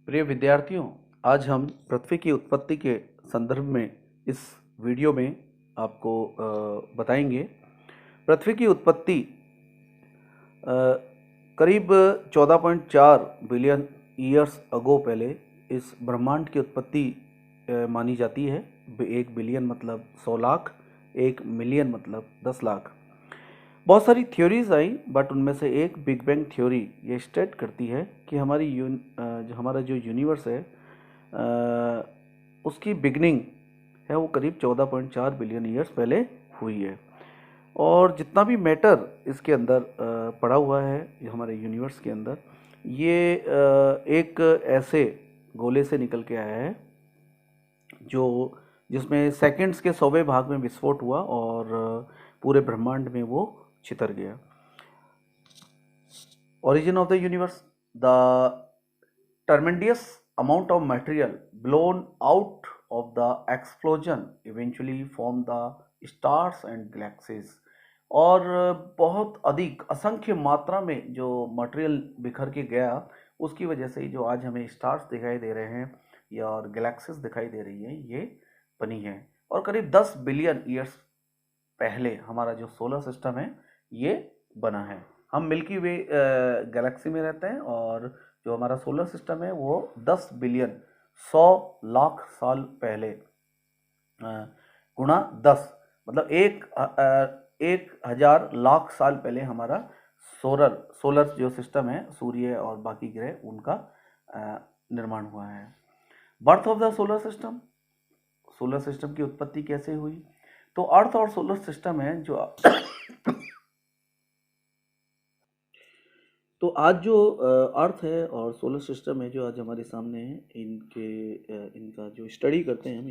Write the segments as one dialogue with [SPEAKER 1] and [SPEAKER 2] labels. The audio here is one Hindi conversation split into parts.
[SPEAKER 1] प्रिय विद्यार्थियों, आज हम पृथ्वी की उत्पत्ति के संदर्भ में इस वीडियो में आपको बताएंगे। पृथ्वी की उत्पत्ति करीब 14.4 बिलियन ईयर्स अगो पहले इस ब्रह्मांड की उत्पत्ति मानी जाती है। 1 बिलियन मतलब 100 लाख, 1 मिलियन मतलब 10 लाख। बहुत सारी थ्योरीज आई, बट उनमें से एक बिग बैंग थ्योरी ये स्टेट करती है कि हमारा जो यूनिवर्स है उसकी बिगनिंग है वो करीब 14.4 बिलियन ईयर्स पहले हुई है। और जितना भी मैटर इसके अंदर पड़ा हुआ है हमारे यूनिवर्स के अंदर, ये एक ऐसे गोले से निकल के आया है जिसमें सेकंड्स के 100वें भाग में विस्फोट हुआ और पूरे ब्रह्मांड में वो छितर गया। Origin of the universe: the tremendous amount of material blown out of the explosion eventually formed the stars and galaxies। और बहुत अधिक असंख्य मात्रा में जो मटेरियल बिखर के गया उसकी वजह से जो आज हमें स्टार्स दिखाई दे रहे हैं या और गैलेक्सीज दिखाई दे रही हैं ये बनी है। और करीब 10 बिलियन ईयर्स पहले हमारा जो सोलर सिस्टम है ये बना है। हम मिल्की वे गैलेक्सी में रहते हैं और जो हमारा सोलर सिस्टम है वो 10 बिलियन 100 लाख साल पहले गुणा 10 मतलब 1,000 लाख साल पहले हमारा सोलर जो सिस्टम है, सूर्य और बाकी ग्रह, उनका निर्माण हुआ है। Birth of the solar system, solar system की उत्पत्ति कैसे हुई? तो अर्थ और सोलर सिस्टम है जो तो आज जो अर्थ है और सोलर सिस्टम है जो आज हमारे सामने है, इनका जो स्टडी करते हैं हम,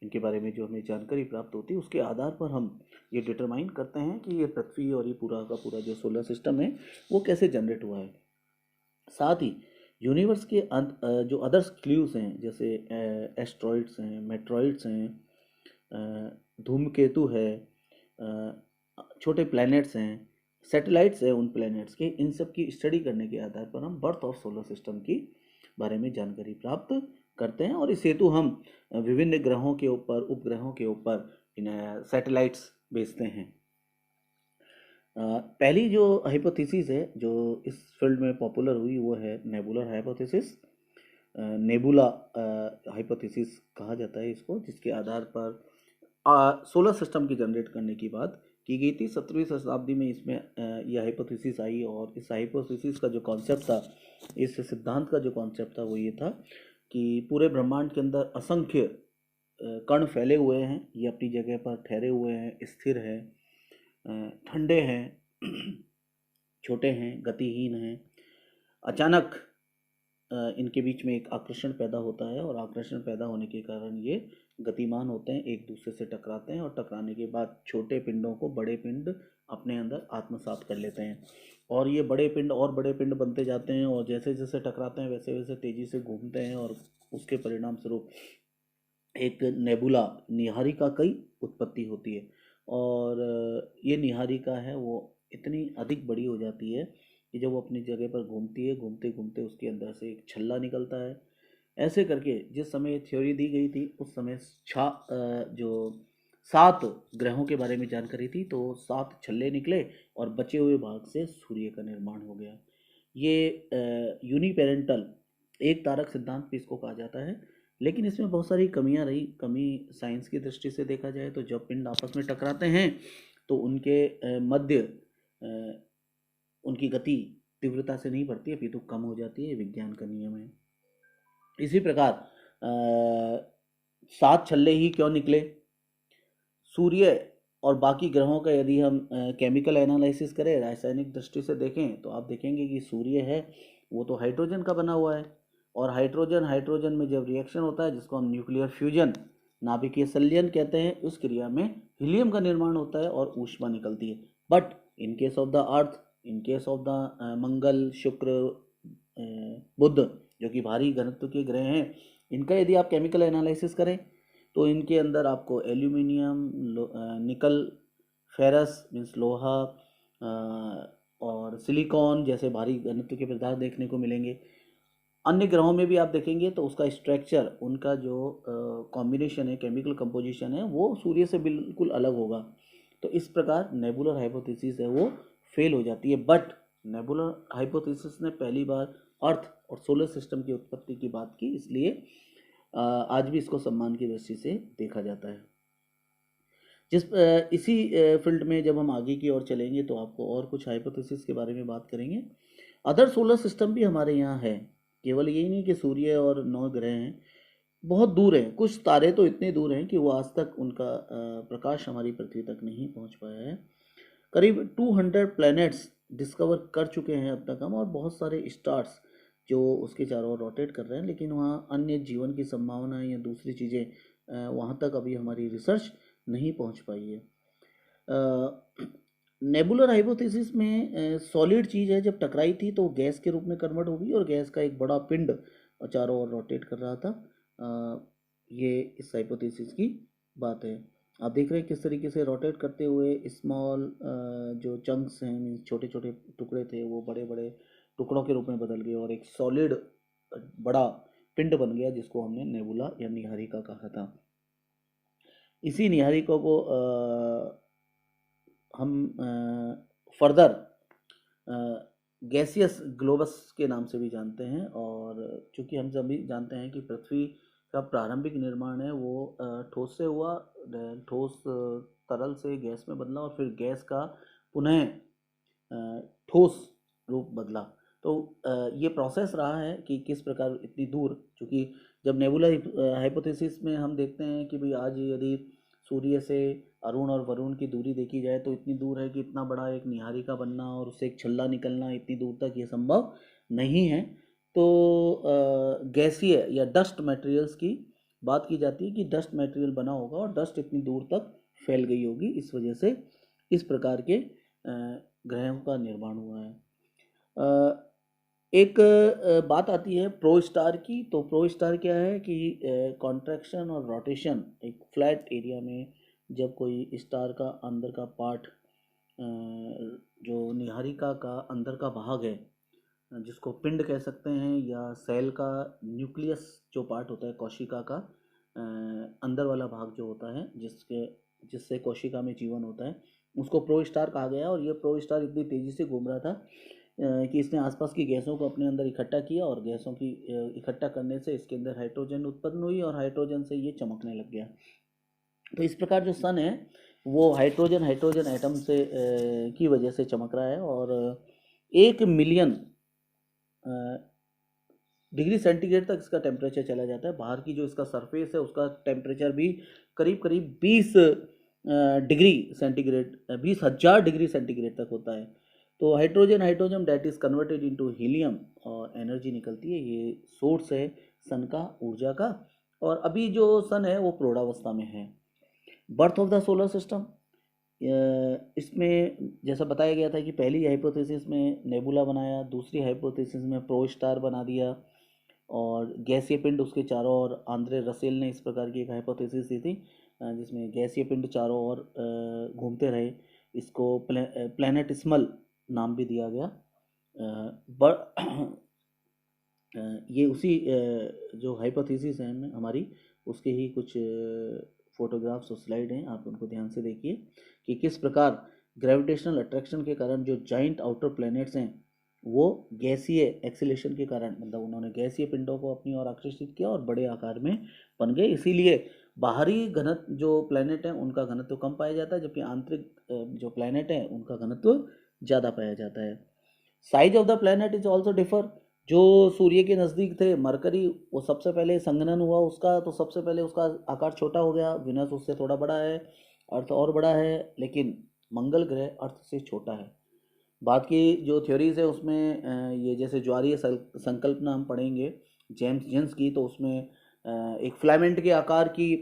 [SPEAKER 1] इनके बारे में जो हमें जानकारी प्राप्त होती है उसके आधार पर हम ये डिटरमाइन करते हैं कि ये पृथ्वी और ये पूरा का पूरा जो सोलर सिस्टम है वो कैसे जनरेट हुआ है। साथ ही यूनिवर्स के जो अदर्स क्ल्यूज हैं, जैसे एस्ट्रॉइड्स हैं, मेट्रॉइड्स हैं, धूमकेतु है, छोटे प्लैनेट्स हैं, सैटेलाइट्स है उन प्लैनेट्स के, इन सब की स्टडी करने के आधार पर हम बर्थ ऑफ सोलर सिस्टम की बारे में जानकारी प्राप्त करते हैं। और इस हेतु हम विभिन्न ग्रहों के ऊपर, उपग्रहों के ऊपर सैटेलाइट्स भेजते हैं। पहली जो हाइपोथेसिस है जो इस फील्ड में पॉपुलर हुई वो है नेबुलर हाइपोथेसिस। नेबुला हाइपोथेसिस कहा जाता है इसको, जिसके आधार पर सोलर सिस्टम की जनरेट करने की बात की गई थी। 17वीं शताब्दी में इसमें यह हाइपोथेसिस आई और इस हाइपोथेसिस का जो कॉन्सेप्ट था, इस सिद्धांत का जो कॉन्सेप्ट था वो ये था कि पूरे ब्रह्मांड के अंदर असंख्य कण फैले हुए हैं, ये अपनी जगह पर ठहरे हुए हैं, स्थिर हैं, ठंडे हैं, छोटे हैं, गतिहीन हैं। अचानक इनके बीच में एक आकर्षण पैदा होता है और आकर्षण पैदा होने के कारण ये गतिमान होते हैं, एक दूसरे से टकराते हैं और टकराने के बाद छोटे पिंडों को बड़े पिंड अपने अंदर आत्मसात कर लेते हैं और ये बड़े पिंड और बड़े पिंड बनते जाते हैं और जैसे जैसे टकराते हैं वैसे वैसे तेजी से घूमते हैं और उसके परिणाम स्वरूप एक नेबुला, निहारिका की उत्पत्ति होती है। और ये निहारिका है वो इतनी अधिक बड़ी हो जाती है कि जब वो अपनी जगह पर घूमती है, घूमते घूमते उसके अंदर से एक छल्ला निकलता है। ऐसे करके जिस समय थ्योरी दी गई थी उस समय जो 7 ग्रहों के बारे में जानकारी थी, तो 7 छल्ले निकले और बचे हुए भाग से सूर्य का निर्माण हो गया। ये यूनिपेरेंटल एक तारक सिद्धांत भी इसको कहा जाता है, लेकिन इसमें बहुत सारी कमियां रही। कमी साइंस की दृष्टि से देखा जाए तो जब पिंड आपस में टकराते हैं तो उनके मध्य उनकी गति तीव्रता से नहीं बढ़ती है, अपितु कम हो जाती है, विज्ञान का नियम है। इसी प्रकार 7 छल्ले ही क्यों निकले? सूर्य और बाकी ग्रहों का यदि हम केमिकल एनालिसिस करें, रासायनिक दृष्टि से देखें, तो आप देखेंगे कि सूर्य है वो तो हाइड्रोजन का बना हुआ है और हाइड्रोजन में जब रिएक्शन होता है जिसको हम न्यूक्लियर फ्यूजन, नाभिकीय संलयन कहते हैं, उस क्रिया में हीलियम का निर्माण होता है और ऊष्मा निकलती है। But in case of the earth, in case of the Mangal, Shukra, Budh, जो कि भारी घनत्व के ग्रह हैं, इनका यदि आप केमिकल एनालिसिस करें तो इनके अंदर आपको एल्यूमिनियम, निकल, फेरस मीन्स लोहा और सिलिकॉन जैसे भारी घनत्व के पदार्थ देखने को मिलेंगे। अन्य ग्रहों में भी आप देखेंगे तो उसका स्ट्रक्चर, उनका जो कॉम्बिनेशन है, केमिकल कंपोजिशन है, वो सूर्य से बिल्कुल अलग होगा। तो इस प्रकार नेबुलर हाइपोथेसिस है वो फेल हो जाती है। बट नेबुलर हाइपोथेसिस ने पहली बार अर्थ और सोलर सिस्टम की उत्पत्ति की बात की, इसलिए आज भी इसको सम्मान की दृष्टि से देखा जाता है। इसी फील्ड में जब हम आगे की ओर चलेंगे तो आपको और कुछ हाइपोथेसिस के बारे में बात करेंगे। अदर सोलर सिस्टम भी हमारे यहाँ है, केवल यही नहीं कि सूर्य और 9 ग्रह हैं, बहुत दूर हैं। कुछ तारे तो इतने दूर हैं कि वो आज तक उनका प्रकाश हमारी पृथ्वी तक नहीं पहुँच पाया है। करीब 200 प्लैनेट्स डिस्कवर कर चुके हैं अब तक हम, और बहुत सारे स्टार्स जो उसके चारों ओर रोटेट कर रहे हैं, लेकिन वहाँ अन्य जीवन की संभावना या दूसरी चीज़ें वहाँ तक अभी हमारी रिसर्च नहीं पहुँच पाई है। नेबुलर हाइपोथेसिस में सॉलिड चीज़ है, जब टकराई थी तो गैस के रूप में कन्वर्ट हो गई और गैस का एक बड़ा पिंड चारों ओर रोटेट कर रहा था। ये इस हाइपोथेसिस की बात है। आप देख रहे हैं किस तरीके से रोटेट करते हुए स्मॉल जो चंक्स हैं, मीन्स छोटे छोटे टुकड़े थे, वो बड़े बड़े टुकड़ों के रूप में बदल गए और एक सॉलिड बड़ा पिंड बन गया, जिसको हमने नेबुला या निहारिका कहा था। इसी निहारिका को हम फर्दर गैसियस ग्लोबस के नाम से भी जानते हैं। और चूँकि हम सभी जानते हैं कि पृथ्वी का प्रारंभिक निर्माण है वो ठोस से हुआ, ठोस तरल से गैस में बदला और फिर गैस का पुनः ठोस रूप बदला। तो ये प्रोसेस रहा है कि किस प्रकार इतनी दूर, चूँकि जब नेबुलर हाइपोथेसिस में हम देखते हैं कि भाई आज यदि सूर्य से अरुण और वरुण की दूरी देखी जाए तो इतनी दूर है कि इतना बड़ा एक निहारिका बनना और उससे एक छल्ला निकलना इतनी दूर तक ये संभव नहीं है। तो गैसीय या डस्ट मटेरियल्स की बात की जाती है कि डस्ट मटेरियल बना होगा और डस्ट इतनी दूर तक फैल गई होगी, इस वजह से इस प्रकार के ग्रहों का निर्माण हुआ है। एक बात आती है प्रो स्टार की। तो प्रो स्टार क्या है कि कॉन्ट्रैक्शन और रोटेशन, एक फ्लैट एरिया में जब कोई स्टार का अंदर का पार्ट, जो निहारिका का अंदर का भाग है, जिसको पिंड कह सकते हैं, या सेल का न्यूक्लियस जो पार्ट होता है कोशिका का अंदर वाला भाग जो होता है, जिससे कोशिका में जीवन होता है, उसको प्रो स्टार कहा गया। और ये प्रो स्टार इतनी तेज़ी से घूम रहा था कि इसने आसपास की गैसों को अपने अंदर इकट्ठा किया और गैसों की इकट्ठा करने से इसके अंदर हाइड्रोजन उत्पन्न हुई और हाइड्रोजन से ये चमकने लग गया। तो इस प्रकार जो सन है वो हाइड्रोजन एटम से की वजह से चमक रहा है और 1 मिलियन डिग्री सेंटीग्रेड तक इसका टेम्परेचर चला जाता है। बाहर की जो इसका सरफेस है उसका टेम्परेचर भी करीब करीब 20 डिग्री सेंटीग्रेड, 20,000 डिग्री सेंटीग्रेड तक होता है। तो hydrogen that is converted into helium और एनर्जी निकलती है। ये सोर्स है सन का, ऊर्जा का। और अभी जो सन है वो प्रौढ़ावस्था में है। Birth of the solar system, इसमें जैसा बताया गया था कि पहली हाइपोथेसिस में नेबुला बनाया, दूसरी हाइपोथेसिस में प्रो स्टार बना दिया और गैसीय पिंड उसके चारों ओर। आंद्रे रसेल ने इस प्रकार की एक हाइपोथेसिस दी थी जिसमें गैसीय पिंड चारों ओर घूमते रहे। इसको प्लैनेटिस्मल नाम भी दिया गया। ये उसी जो हाइपोथेसिस है हमारी, उसके ही कुछ फोटोग्राफ्स और स्लाइड हैं, आप उनको ध्यान से देखिए कि किस प्रकार ग्रेविटेशनल अट्रैक्शन के कारण जो जाइंट आउटर प्लैनेट्स हैं वो गैसीय एक्सीलेशन के कारण, मतलब उन्होंने गैसीय पिंडों को अपनी ओर आकर्षित किया और बड़े आकार में बन गए। इसीलिए बाहरी घनत्व जो प्लैनेट हैं उनका घनत्व कम पाया जाता है, जबकि आंतरिक जो प्लैनेट है उनका घनत्व ज़्यादा पाया जाता है। Size of the planet is also differ. जो सूर्य के नज़दीक थे, मरकरी, वो सबसे पहले संघनन हुआ उसका, तो सबसे पहले उसका आकार छोटा हो गया। विनस उससे थोड़ा बड़ा है, अर्थ और बड़ा है, लेकिन मंगल ग्रह अर्थ से छोटा है। बात की जो थ्योरीज है उसमें ये जैसे ज्वारीय संकल्पना हम पढ़ेंगे जेम्स जेन्स की, तो उसमें एक फिलामेंट के आकार की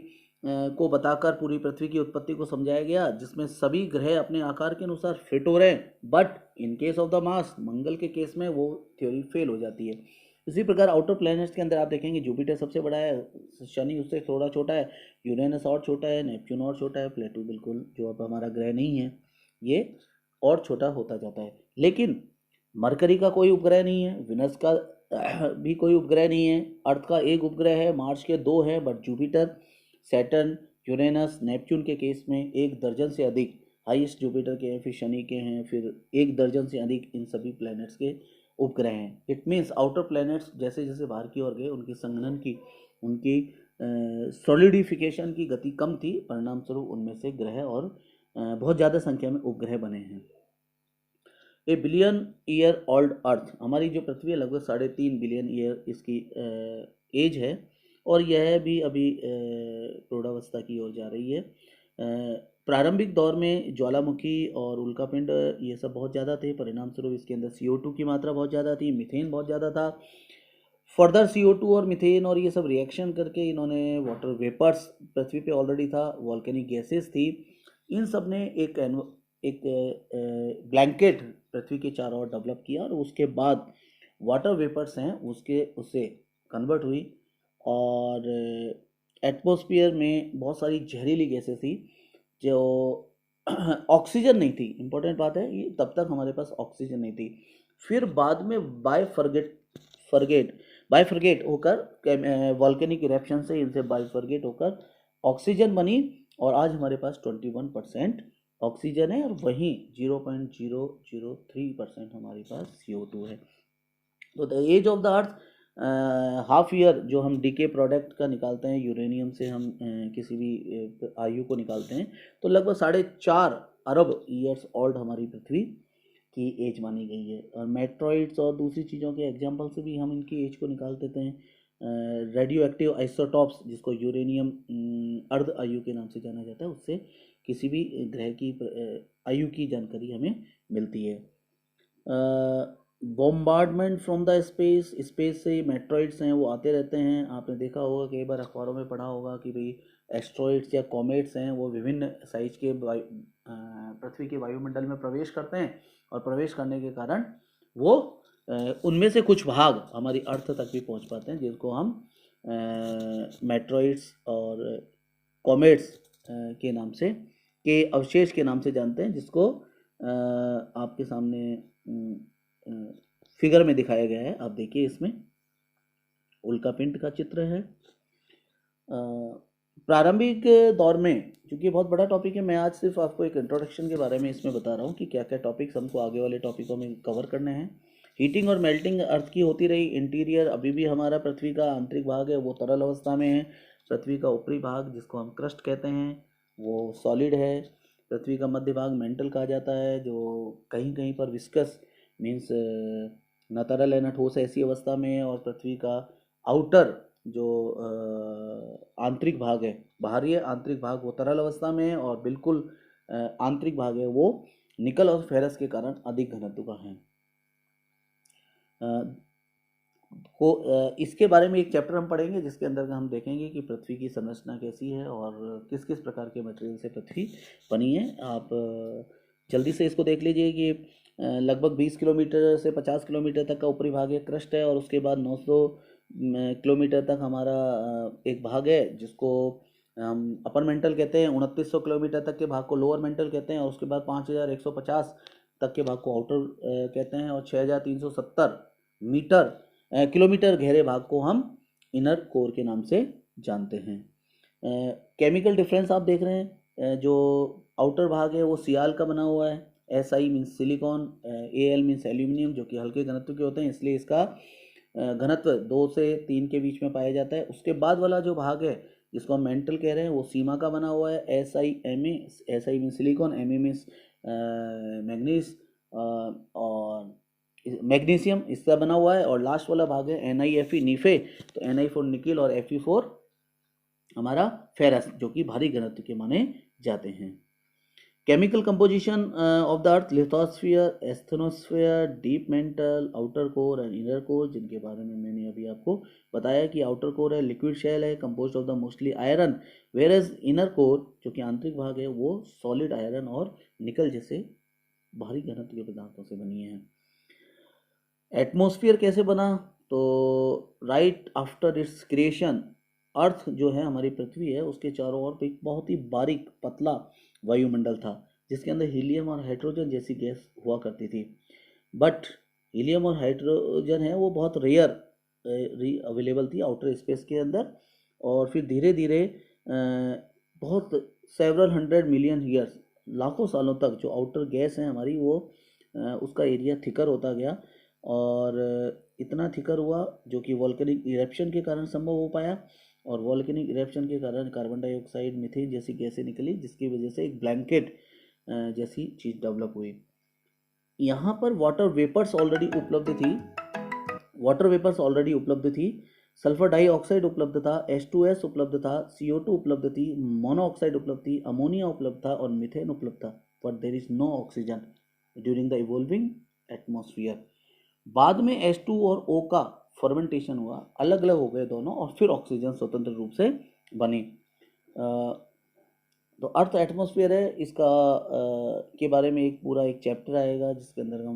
[SPEAKER 1] को बताकर पूरी पृथ्वी की उत्पत्ति को समझाया गया, जिसमें सभी ग्रह अपने आकार के अनुसार फिट हो रहे हैं। But in case of the Mars, Mangal के केस में वो थ्योरी फेल हो जाती है। इसी प्रकार आउटर प्लैनेट्स के अंदर आप देखेंगे जुपिटर सबसे बड़ा है, शनि उससे थोड़ा छोटा है, यूरेनस और छोटा है, नेपच्यून और छोटा है, प्लेटो बिल्कुल जो अब हमारा ग्रह नहीं है ये और छोटा होता जाता है। लेकिन मरकरी का कोई उपग्रह नहीं है, विनस का भी कोई उपग्रह नहीं है। अर्थ का एक उपग्रह है, मार्स के 2 हैं, but Jupiter, Saturn, Uranus, Neptune के केस में 1 दर्जन से अधिक, हाईएस्ट जुपिटर के हैं, फिर शनि के हैं, फिर 1 दर्जन से अधिक इन सभी प्लैनेट्स के उपग्रह हैं। इट मीन्स आउटर प्लैनेट्स जैसे जैसे बाहर की ओर गए उनकी संघनन की, उनकी सॉलिडिफिकेशन की गति कम थी, परिणाम स्वरूप उनमें से ग्रह और बहुत ज़्यादा संख्या में उपग्रह बने हैं। ए बिलियन ईयर ओल्ड अर्थ, हमारी जो पृथ्वी है लगभग 3.5 बिलियन ईयर इसकी एज है, और यह भी अभी प्रौढ़ावस्था की ओर जा रही है। प्रारंभिक दौर में ज्वालामुखी और उल्कापिंड ये सब बहुत ज़्यादा थे, परिणाम स्वरूप इसके अंदर CO2 की मात्रा बहुत ज़्यादा थी, मीथेन बहुत ज़्यादा था। फर्दर CO2 और मीथेन और ये सब रिएक्शन करके इन्होंने वाटर वेपर्स, पृथ्वी पे ऑलरेडी था, वॉल्केनिक गैसेस थी, इन सब ने एक ब्लैंकेट पृथ्वी के चारों ओर डेवलप किया, और उसके बाद वाटर वेपर्स हैं उससे कन्वर्ट हुई, और एटमॉस्फेयर में बहुत सारी जहरीली गैसेस थी जो ऑक्सीजन नहीं थी। इंपॉर्टेंट बात है ये, तब तक हमारे पास ऑक्सीजन नहीं थी। फिर बाद में बाइफरगेट होकर वॉल्केनिक इरेप्शन से इनसे बाइफरगेट होकर ऑक्सीजन बनी, और आज हमारे पास 21% ऑक्सीजन है, और वहीं 0.003% हमारे पास CO2 है। तो the age of the earth, half year जो हम डीके प्रोडक्ट का निकालते हैं, यूरेनियम से हम किसी भी आयु को निकालते हैं, तो लगभग 4.5 अरब ईयर्स ओल्ड हमारी पृथ्वी की एज मानी गई है। और मेट्रॉइड्स और दूसरी चीज़ों के एग्जाम्पल से भी हम इनकी एज को निकाल देते हैं। रेडियो एक्टिव आइसोटॉप्स, जिसको यूरेनियम अर्ध आयु के नाम से जाना जाता है, उससे किसी भी ग्रह की आयु की जानकारी हमें मिलती है। बॉम्बार्डमेंट फ्रॉम द स्पेस से मेट्रॉइड्स हैं वो आते रहते हैं। आपने देखा होगा, कई बार अखबारों में पढ़ा होगा कि भाई एस्ट्रॉइड्स या कॉमेट्स हैं, वो विभिन्न साइज के पृथ्वी के वायुमंडल में प्रवेश करते हैं, और प्रवेश करने के कारण वो उनमें से कुछ भाग हमारी अर्थ तक भी पहुंच पाते हैं, जिसको हम मेट्रॉइड्स और कॉमेट्स के नाम से, के अवशेष के नाम से जानते हैं, जिसको आपके सामने फिगर में दिखाया गया है। आप देखिए, इसमें उल्कापिंड का चित्र है। प्रारंभिक दौर में, क्योंकि बहुत बड़ा टॉपिक है, मैं आज सिर्फ आपको एक इंट्रोडक्शन के बारे में इसमें बता रहा हूँ कि क्या क्या टॉपिक्स हमको आगे वाले टॉपिकों में कवर करने हैं। हीटिंग और मेल्टिंग अर्थ की होती रही। इंटीरियर, अभी भी हमारा पृथ्वी का आंतरिक भाग है वो तरल अवस्था में है। पृथ्वी का ऊपरी भाग, जिसको हम क्रस्ट कहते हैं, वो सॉलिड है। पृथ्वी का मध्य भाग मेंटल कहा जाता है, जो कहीं कहीं पर विस्कस मीन्स न तरल है न ठोस, ऐसी अवस्था में है। और पृथ्वी का आउटर जो आंतरिक भाग है, बाहरी है, आंतरिक भाग वो तरल अवस्था में है, और बिल्कुल आंतरिक भाग है वो निकल और फेरस के कारण अधिक घनत्व का है। इसके बारे में एक चैप्टर हम पढ़ेंगे, जिसके अंदर हम देखेंगे कि पृथ्वी की संरचना कैसी है और किस किस प्रकार के मटेरियल से पृथ्वी बनी है। आप जल्दी से इसको देख लीजिए कि लगभग 20 किलोमीटर से 50 किलोमीटर तक का ऊपरी भाग है, क्रस्ट है, और उसके बाद 900 किलोमीटर तक हमारा एक भाग है जिसको हम अपर मेंटल कहते हैं। 2900 किलोमीटर तक के भाग को लोअर मेंटल कहते हैं, और उसके बाद 5150 तक के भाग को आउटर कहते हैं, और 6370 किलोमीटर गहरे भाग को हम इनर कोर के नाम से जानते हैं। केमिकल डिफरेंस आप देख रहे हैं, जो आउटर भाग है वो सियाल का बना हुआ है, SI means silicon, AL means aluminium, जो कि हल्के घनत्व के होते हैं, इसलिए इसका घनत्व 2 से 3 के बीच में पाया जाता है। उसके बाद वाला जो भाग है जिसको हम मेंटल कह रहे हैं, वो सीमा का बना हुआ है, SiMa, SI means silicon, Ma means manganese और मैग्नीशियम, इसका बना हुआ है। और लास्ट वाला भाग है NiFe, नीफे, तो Ni फॉर निकिल और Fe फॉर हमारा फेरस, जो कि भारी घनत्व के माने जाते हैं। Chemical composition of the earth: lithosphere, asthenosphere, deep mantle, outer core and inner core, जिनके बारे में मैंने अभी आपको बताया कि आउटर कोर है लिक्विड शेल है, composed of the mostly iron, whereas inner core जो कि आंतरिक भाग है वो सॉलिड आयरन और निकल जैसे भारी घनत्व के पदार्थों से बनी है। एटमॉस्फेयर कैसे बना? तो राइट आफ्टर इट्स क्रिएशन, अर्थ जो है हमारी पृथ्वी है उसके चारों ओर एक बहुत ही बारीक पतला वायुमंडल था, जिसके अंदर हीलियम और हाइड्रोजन जैसी गैस हुआ करती थी। बट हीलियम और हाइड्रोजन है वो बहुत रेयर अवेलेबल थी आउटर स्पेस के अंदर, और फिर धीरे धीरे बहुत सेवरल 100 मिलियन ईयर्स, लाखों सालों तक जो आउटर गैस है हमारी वो उसका एरिया थिकर होता गया, और इतना थिकर हुआ जो कि वॉल्केनिक इरेप्शन के कारण संभव हो पाया, और वॉल्केनिक इरेप्शन के कारण कार्बन डाइऑक्साइड, मीथेन जैसी गैसें निकली, जिसकी वजह से एक ब्लैंकेट जैसी चीज़ डेवलप हुई। यहाँ पर वाटर वेपर्स ऑलरेडी उपलब्ध थी, सल्फर डाइऑक्साइड उपलब्ध था, H2S उपलब्ध था, CO2 उपलब्ध थी, मोनोऑक्साइड उपलब्ध थी, अमोनिया उपलब्ध था और मीथेन उपलब्ध था, but there is no oxygen during the evolving atmosphere. बाद में H2 और O का फर्मेंटेशन हुआ, अलग अलग हो गए दोनों, और फिर ऑक्सीजन स्वतंत्र रूप से बनी। तो अर्थ एटमॉस्फेयर है इसका के बारे में एक पूरा एक चैप्टर आएगा जिसके अंदर हम